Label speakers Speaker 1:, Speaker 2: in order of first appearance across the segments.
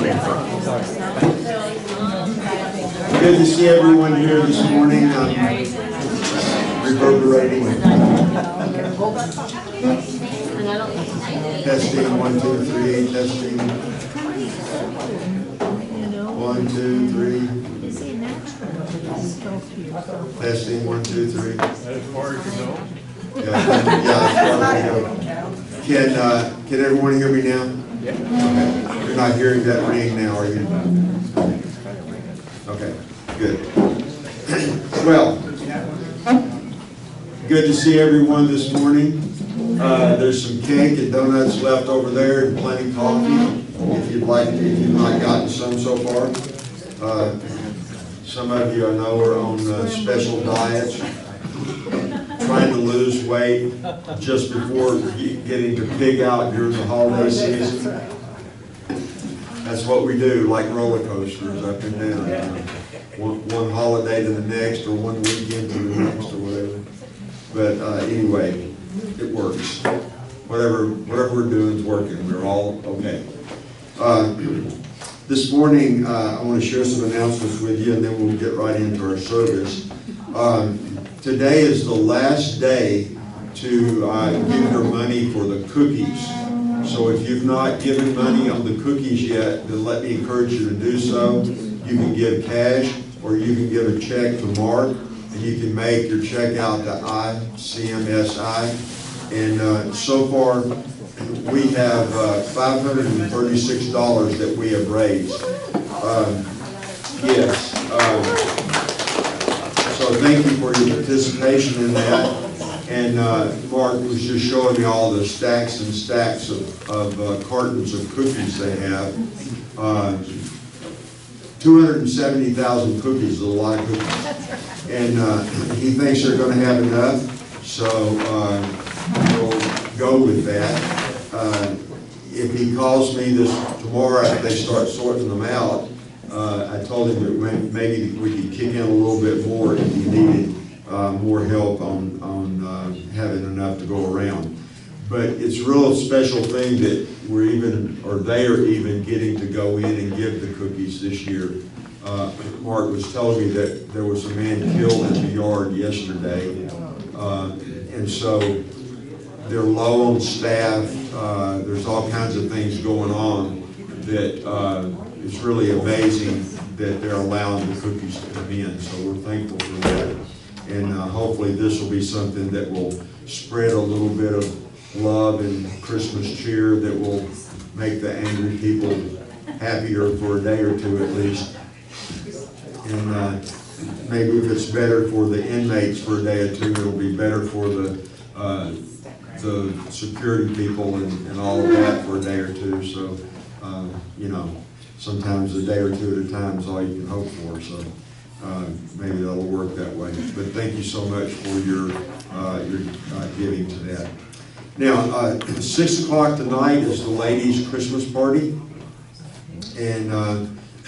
Speaker 1: Good to see everyone here this morning. Reverberating. Testing, 1, 2, 3, testing. 1, 2, 3. Testing, 1, 2, 3.
Speaker 2: As far as you know?
Speaker 1: Yeah, as far as we go. Can everyone hear me now?
Speaker 2: Yeah.
Speaker 1: Okay. You're not hearing that ring now, are you? Okay, good. Well, good to see everyone this morning. There's some cake and donuts left over there and plenty of coffee if you'd like, if you've not gotten some so far. Some of you I know are on special diets, trying to lose weight just before getting to pig out during the holiday season. That's what we do, like roller coasters up and down. One holiday to the next, or one weekend to the next, or whatever. But anyway, it works. Whatever we're doing is working. We're all okay. This morning, I want to share some announcements with you, and then we'll get right into our service. Today is the last day to give your money for the cookies. So if you've not given money on the cookies yet, then let me encourage you to do so. You can give cash, or you can give a check to Mark, and you can make your check out to ICMSI. And so far, we have $536 that we have raised. Yes. So thank you for your participation in that. And Mark was just showing me all the stacks and stacks of cartons of cookies they have. 270,000 cookies is a lot of cookies. And he thinks they're going to have enough, so we'll go with that. If he calls me tomorrow after they start sorting them out, I told him that maybe we could kick in a little bit more if he needed more help on having enough to go around. But it's a real special thing that they are even getting to go in and give the cookies this year. Mark was telling me that there was a man killed in the yard yesterday, and so they're low on staff. There's all kinds of things going on that it's really amazing that they're allowing the cookies to come in. So we're thankful for that. And hopefully this will be something that will spread a little bit of love and Christmas cheer that will make the angry people happier for a day or two at least. And maybe if it's better for the inmates for a day or two, it'll be better for the security people and all of that for a day or two. So, you know, sometimes a day or two at a time is all you can hope for. So maybe that'll work that way. But thank you so much for your giving to that. Now, 6 o'clock tonight is the ladies' Christmas party. And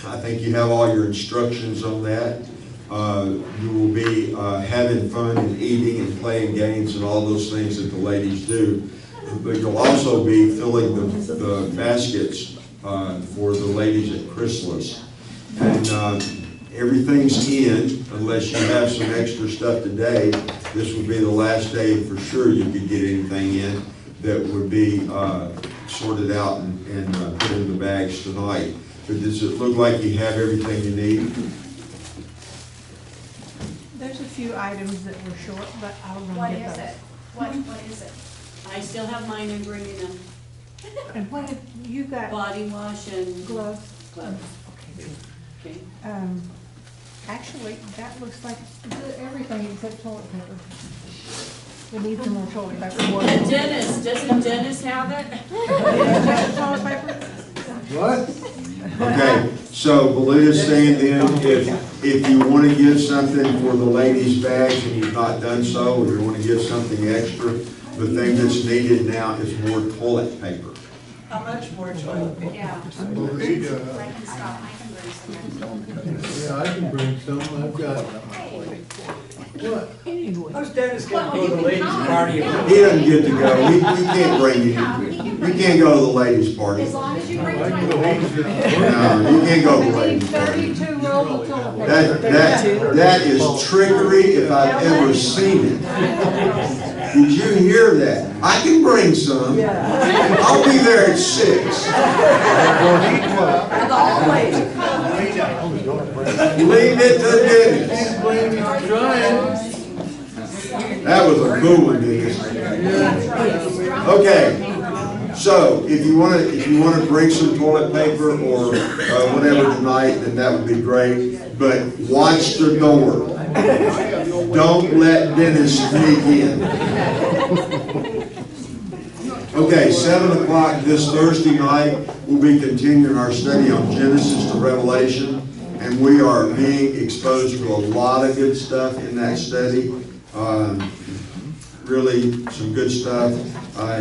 Speaker 1: I think you have all your instructions on that. You will be having fun and eating and playing games and all those things that the ladies do. But you'll also be filling the baskets for the ladies at Chrysalis. And everything's in, unless you have some extra stuff today. This would be the last day for sure you could get anything in that would be sorted out and put in the bags tonight. But does it look like you have everything you need?
Speaker 3: There's a few items that were short, but I'll run
Speaker 4: What
Speaker 3: get
Speaker 4: is
Speaker 3: those.
Speaker 4: it? What is it?
Speaker 5: I still have mine in bringing them.
Speaker 3: And what have you got?
Speaker 5: Body wash and
Speaker 3: Gloves.
Speaker 5: gloves.
Speaker 3: Okay.
Speaker 5: Okay.
Speaker 3: Actually, that looks like everything except toilet paper. We need some more toilet paper.
Speaker 5: And Dennis, doesn't Dennis have it?
Speaker 3: Toilet paper?
Speaker 2: What?
Speaker 1: Okay, so Belinda's saying then, if you want to give something for the ladies' bags and you've not done so, or you want to give something extra, the thing that's needed now is more toilet paper.
Speaker 6: How much more toilet paper?
Speaker 4: Yeah.
Speaker 2: I believe,
Speaker 4: I can stop, I can bring some.
Speaker 2: yeah, I can bring some. I've got. What?
Speaker 6: How's Dennis gonna go to the ladies' party?
Speaker 1: He doesn't get to go. We can't bring you. You can't go to the ladies' party.
Speaker 4: As long as you
Speaker 1: No, you can't go
Speaker 3: I
Speaker 1: away.
Speaker 3: need 32 rolls of toilet paper.
Speaker 1: That is trickery if I've ever seen it. Did you hear that? I can bring some. I'll be there at 6. Leave it to Dennis. That was a cool one, Dennis. Okay. So, if you want to bring some toilet paper or whatever tonight, then that would be great. But watch the door. Don't let Dennis sneak in. Okay, 7 o'clock this Thursday night, we'll be continuing our study on Genesis to Revelation, and we are being exposed to a lot of good stuff in that study. Really some good stuff.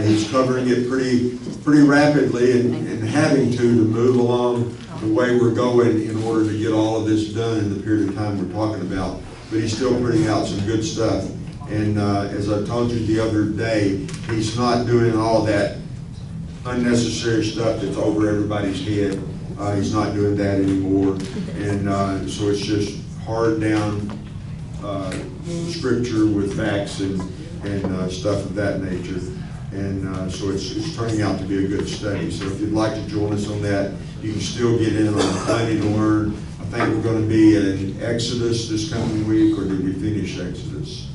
Speaker 1: He's covering it pretty rapidly and having to move along the way we're going in order to get all of this done in the period of time we're talking about. But he's still putting out some good stuff. And as I told you the other day, he's not doing all that unnecessary stuff that's over everybody's head. He's not doing that anymore. And so it's just hard down scripture with facts and stuff of that nature. And so it's turning out to be a good study. So if you'd like to join us on that, you can still get in on Plenty to Learn. I think we're going to be in Exodus this coming week, or did we finish Exodus?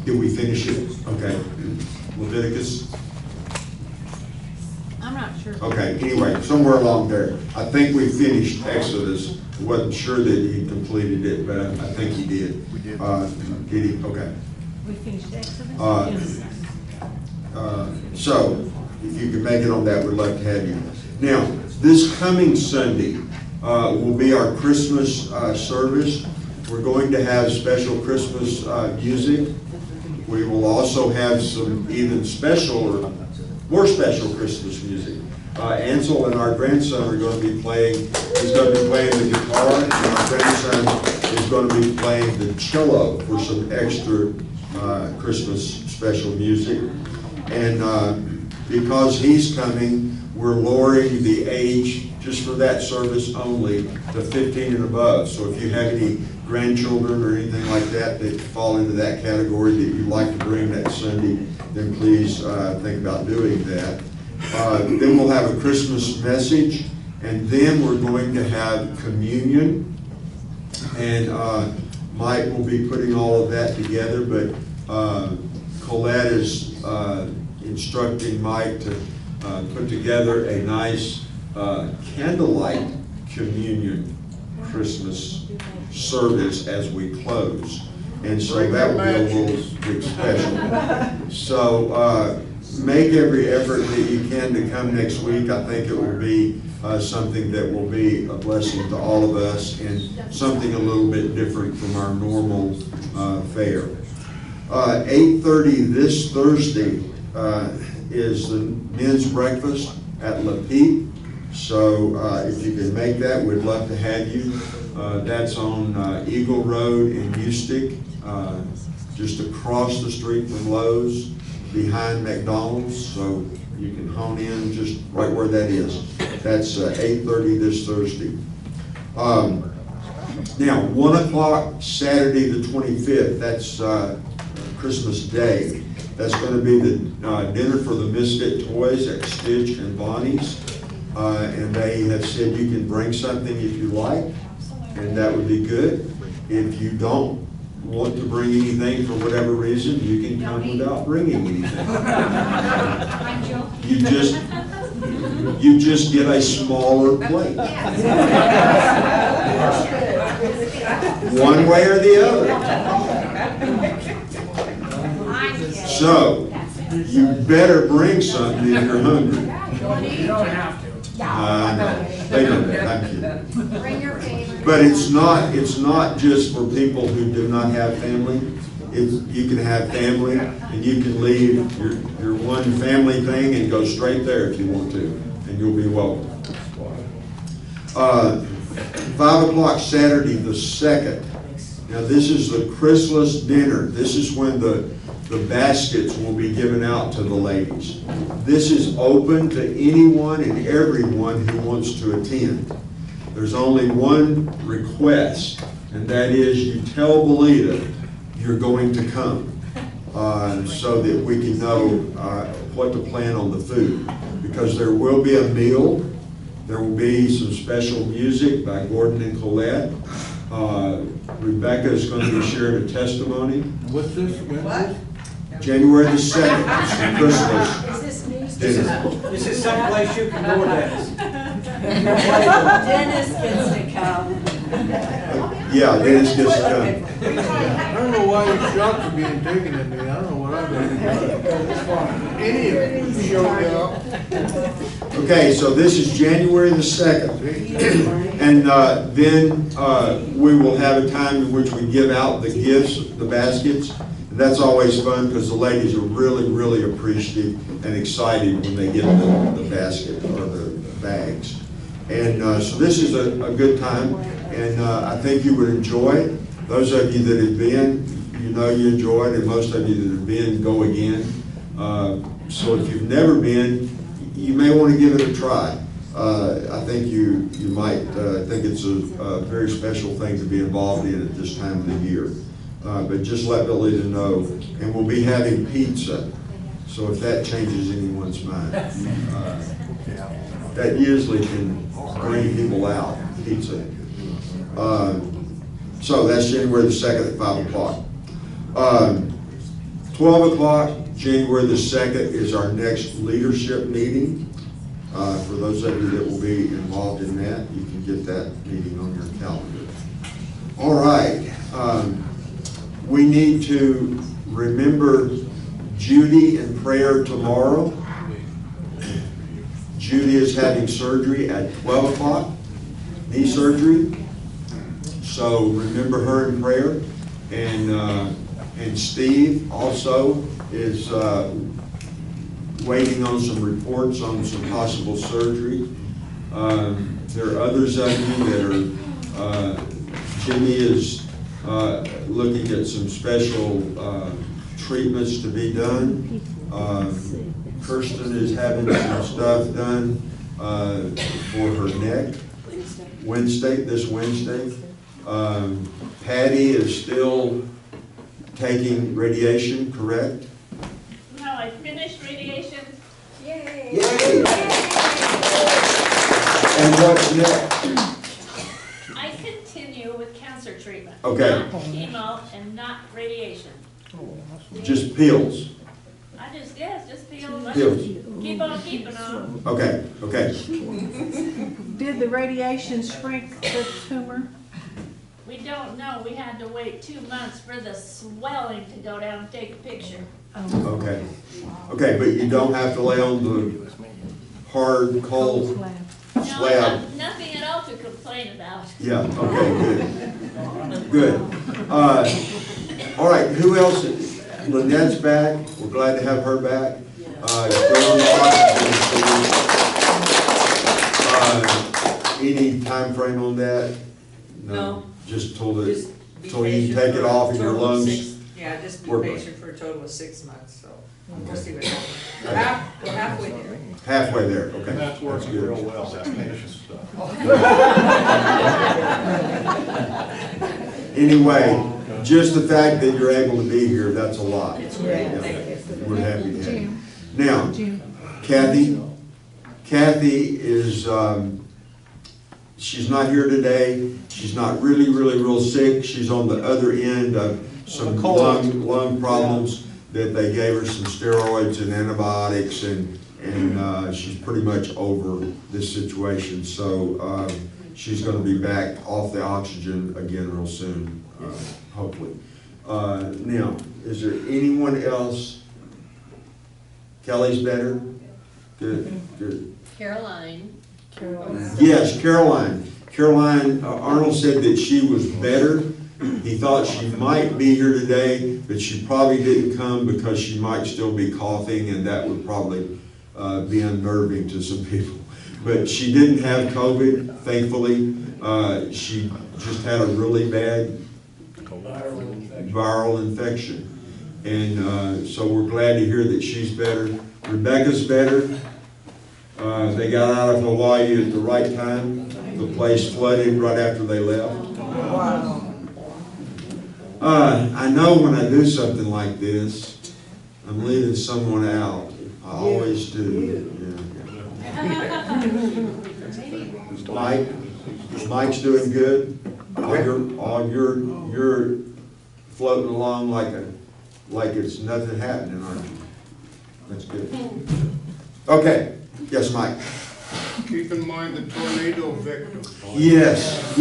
Speaker 1: Did we finish it? Okay. Leviticus?
Speaker 3: I'm not sure.
Speaker 1: Okay, anyway, somewhere along there. I think we finished Exodus. I wasn't sure that he completed it, but I think he did.
Speaker 7: We did.
Speaker 1: Did he? Okay.
Speaker 3: We finished Exodus?
Speaker 1: So, if you could make it on that, we'd love to have you. Now, this coming Sunday will be our Christmas service. We're going to have special Christmas music. We will also have some even special or more special Christmas music. Ansel and our grandson are going to be playing, he's going to be playing the guitar, and our grandson is going to be playing the cello for some extra Christmas special music. And because he's coming, we're lowering the age just for that service only to 15 and above. So if you have any grandchildren or anything like that that fall into that category that you'd like to bring that Sunday, then please think about doing that. Then we'll have a Christmas message, and then we're going to have communion. And Mike will be putting all of that together, but Colette is instructing Mike to put together a nice candlelight communion Christmas service as we close. And so that will be a little bit special. So make every effort that you can to come next week. I think it will be something that will be a blessing to all of us and something a little bit different from our normal fare. 8:30 this Thursday is the men's breakfast at Lape. So if you can make that, we'd love to have you. That's on Eagle Road in Ustick, just across the street from Lowe's, behind McDonald's. So you can hone in just right where that is. That's 8:30 this Thursday. Now, 1 o'clock Saturday the 25th, that's Christmas Day. That's going to be the dinner for the Misfit Toys at Stitch and Bonnie's. And they have said you can bring something if you like, and that would be good. If you don't want to bring anything for whatever reason, you can come without bringing anything. You just get a smaller plate. One way or the other. So, you better bring something if you're hungry.
Speaker 6: You don't have to.
Speaker 1: No, they know that, I'm kidding.
Speaker 4: Bring your favorite.
Speaker 1: But it's not just for people who do not have family. You can have family, and you can leave your one family thing and go straight there if you want to, and you'll be welcome. 5 o'clock Saturday the 2nd, Now, this is the Chrysalis Dinner. This is when the baskets will be given out to the ladies. This is open to anyone and everyone who wants to attend. There's only one request, and that is you tell Belita you're going to come, so that we can know what to plan on the food. Because there will be a meal, there will be some special music by Gordon and Colette. Rebecca is going to be sharing a testimony.
Speaker 2: What's this?
Speaker 7: What?
Speaker 1: January the 2nd, it's the Chrysalis
Speaker 4: Is this news?
Speaker 1: Dinner.
Speaker 6: This is someplace you can go, Dennis.
Speaker 5: Dennis gets to come.
Speaker 1: Yeah, Dennis gets to come.
Speaker 2: I don't know why you're shocked for being taken at me. I don't know what I've done. Any of you showed up.
Speaker 1: Okay, so this is January the 2nd. And then we will have a time in which we give out the gifts, the baskets. And that's always fun because the ladies are really, really appreciative and excited when they get the basket or the bags. And so this is a good time, and I think you would enjoy it. Those of you that have been, you know you enjoy it, and most of you that have been, go again. So if you've never been, you may want to give it a try. I think you might think it's a very special thing to be involved in at this time of the year. But just let Belita know, and we'll be having pizza. So if that changes anyone's mind, that usually can bring people out, pizza. So that's January the 2nd at 5 o'clock. 12 o'clock, January the 2nd is our next leadership meeting. For those of you that will be involved in that, you can get that meeting on your calendar. All right. We need to remember Judy in prayer tomorrow. Judy is having surgery at 12 o'clock, knee surgery. So remember her in prayer. And Steve also is waiting on some reports on some possible surgery. There are others of you that are, Jimmy is looking at some special treatments to be done. Kirsten is having some stuff done for her neck this Wednesday. Patty is still taking radiation, correct?
Speaker 5: No, I finished radiation.
Speaker 4: Yay.
Speaker 1: Yay! And what's next?
Speaker 5: I continue with cancer treatment.
Speaker 1: Okay.
Speaker 5: Not chemo and not radiation.
Speaker 1: Just pills.
Speaker 5: Just pills.
Speaker 1: Pills.
Speaker 5: Keep on keeping on.
Speaker 1: Okay, okay.
Speaker 3: Did the radiation shrink the tumor?
Speaker 5: We don't know. We had to wait 2 months for the swelling to go down and take a picture.
Speaker 1: Okay. Okay, but you don't have to lay on the hard, cold
Speaker 3: Slab.
Speaker 5: No, I
Speaker 1: slab.
Speaker 5: have nothing at all to complain about.
Speaker 1: Yeah, okay, good. Good. All right, who else? Lynette's back. We're glad to have her back. Any time frame on that?
Speaker 7: No.
Speaker 1: Just told it,
Speaker 7: Just be
Speaker 1: so you
Speaker 7: patient
Speaker 1: take it
Speaker 7: for a
Speaker 1: off in your
Speaker 7: total of
Speaker 1: lungs?
Speaker 7: 6 Yeah, just be
Speaker 1: Work
Speaker 7: patient for a total of 6 months, so we'll see what happens.
Speaker 1: Okay.
Speaker 7: We're halfway there.
Speaker 1: Halfway there, okay.
Speaker 8: And that's working
Speaker 1: good.
Speaker 8: real well, that patient stuff.
Speaker 1: Anyway, just the fact that you're able to be here, that's a lot.
Speaker 7: It's great,
Speaker 1: Yeah.
Speaker 7: thank you.
Speaker 1: We're happy to have you.
Speaker 3: Jim,
Speaker 1: Now,
Speaker 3: Jim.
Speaker 1: Kathy is, she's not here today. She's not really real sick. She's on the other end of some lung problems that they gave her some steroids and antibiotics, and she's pretty much over this situation. So she's going to be back off the oxygen again real soon, hopefully. Now, is there anyone else? Kelly's better? Good, good.
Speaker 5: Caroline.
Speaker 1: Yes, Caroline. Caroline, Arnold said that she was better. He thought she might be here today, but she probably didn't come because she might still be coughing, and that would probably be unnerving to some people. But she didn't have COVID, thankfully. She just had a really bad viral infection. And so we're glad to hear that she's better. Rebecca's better. They got out of Hawaii at the right time. The place flooded right after they left. I know when I do something like this, I'm leaving someone out. I always do. Yeah. Mike's doing good. You're floating along like it's nothing happening, aren't you? That's good. Okay. Yes, Mike.
Speaker 2: Keep in mind the tornado victim.
Speaker 1: Yes.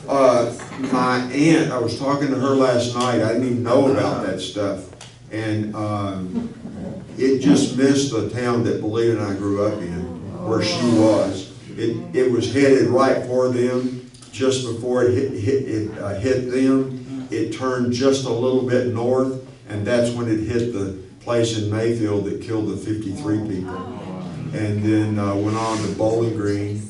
Speaker 1: My aunt, I was talking to her last night. I didn't even know about that stuff. And it just missed the town that Belita and I grew up in, where she was. It was headed right for them. Just before it hit them, it turned just a little bit north, and that's when it hit the place in Mayfield that killed the 53 people. And then went on to Bowling Green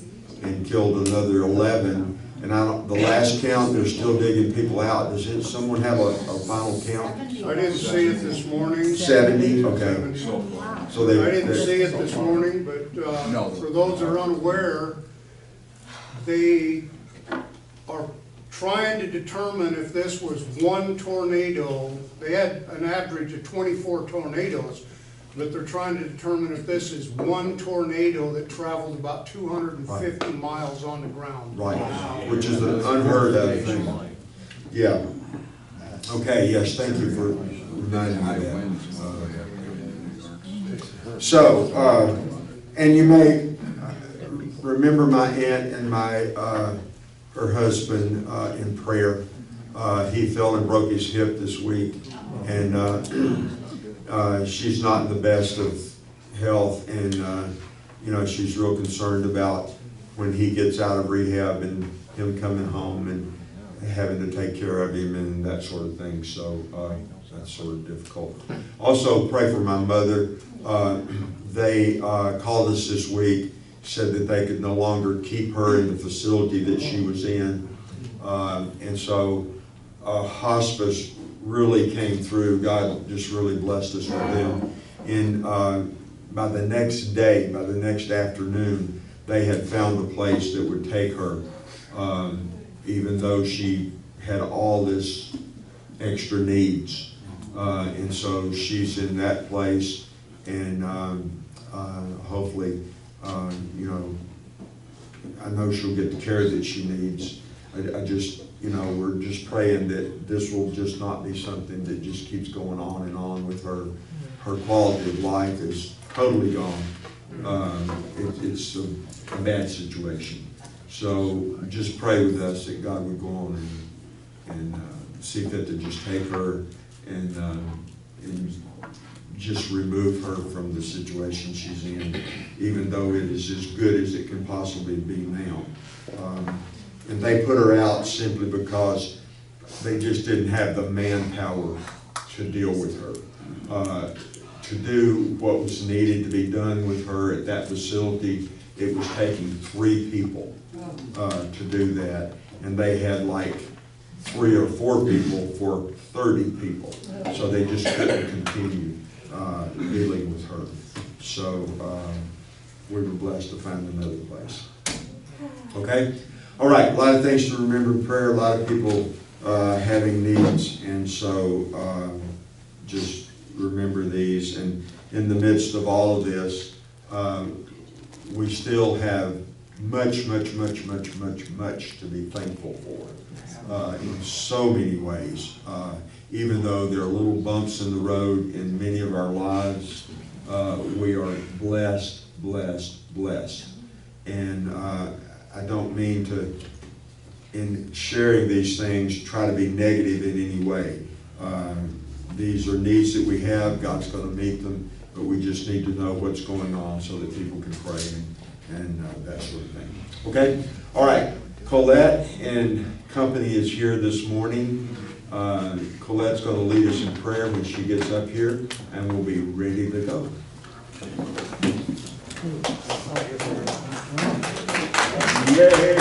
Speaker 1: and killed another 11. And the last count, they're still digging people out. Does someone have a final count?
Speaker 2: I didn't see it this morning.
Speaker 1: 70? Okay. So
Speaker 2: I didn't see it this morning, but for those that are unaware, they are trying to determine if this was one tornado. They had an average of 24 tornadoes, but they're trying to determine if this is one tornado that traveled about 250 miles on the ground.
Speaker 1: Right, which is an unheard of thing. Yeah. Okay, yes, thank you for reminding me of that. So, and you may remember my aunt and her husband in prayer. He fell and broke his hip this week, and she's not in the best of health, and she's real concerned about when he gets out of rehab and him coming home and having to take care of him and that sort of thing. So that's sort of difficult. Also, pray for my mother. They called us this week, said that they could no longer keep her in the facility that she was in, and so hospice really came through. God just really blessed us with them. And by the next day, by the next afternoon, they had found a place that would take her, even though she had all this extra needs. And so she's in that place, and hopefully, I know she'll get the care that she needs. I just, we're just praying that this will just not be something that just keeps going on and on with her. Her quality of life is totally gone. It's a bad situation. So just pray with us that God would go on and see fit to just take her and just remove her from the situation she's in, even though it is as good as it can possibly be now. And they put her out simply because they just didn't have the manpower to deal with her. To do what was needed to be done with her at that facility, it was taking 3 people to do that. And they had like 3 or 4 people for 30 people. So they just couldn't continue dealing with her. So we were blessed to find another place. Okay? All right, a lot of things to remember in prayer, a lot of people having needs, and so just remember these. And in the midst of all of this, we still have much to be thankful for in so many ways. Even though there are little bumps in the road in many of our lives, we are blessed. And I don't mean to, in sharing these things, try to be negative in any way. These are needs that we have. God's going to meet them, but we just need to know what's going on so that people can pray and that sort of thing. Okay? All right. Colette and company is here this morning. Colette's going to lead us in prayer when she gets up here, and we'll be ready to go. Yay!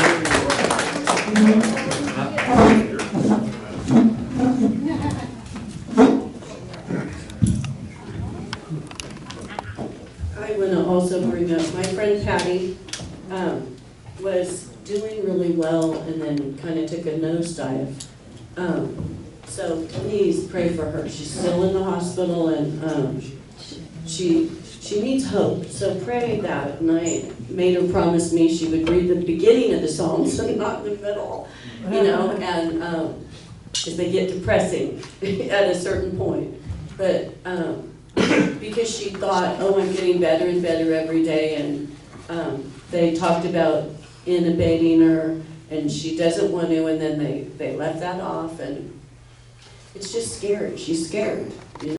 Speaker 8: was doing really well and then kind of took a nosedive. So please pray for her. She's still in the hospital and she needs hope. So pray that. And I made her promise me she would read the beginning of the Psalms and not the middle, you know, and because they get depressing at a certain point. But because she thought, oh, I'm getting better and better every day, and they talked about intubating her, and she doesn't want to, and then they left that off, and it's just scary. She's scared.